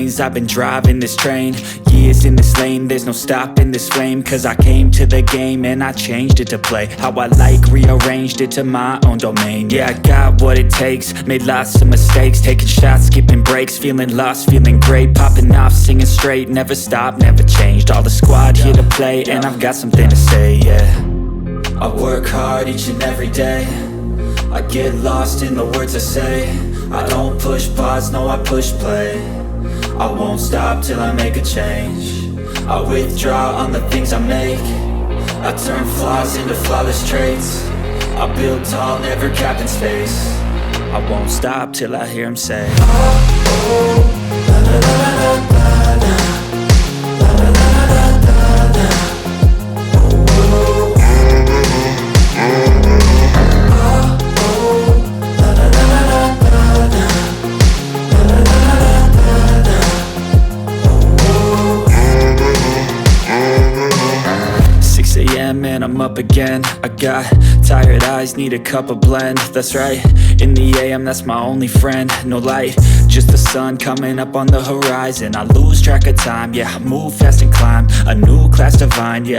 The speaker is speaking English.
lanes. I've been driving this train, years in this lane. There's no stopping this flame, cause I came to the game and I changed it to play how I like, rearranged it to my own domain. Yeah, I got what it takes, made lots of mistakes, taking shots, skipping breaks, feeling lost, feeling great, popping off, singing straight, never stopped, never changed. All the squad here to play, and I've got something to say, yeah. I work hard each and every day, I get lost in the words I say. I don't push pause, no, I push play. I won't stop till I make a change. I withdraw on the things I make. I turn flaws into flawless traits. I build tall, never capped in space. I won't stop till I hear him say, oh, oh, la la la la la la. And I'm up again. I got tired eyes, need a cup of blend. That's right, in the AM, that's my only friend. No light, just the sun coming up on the horizon. I lose track of time, yeah, I move fast and climb a new class divine, yeah.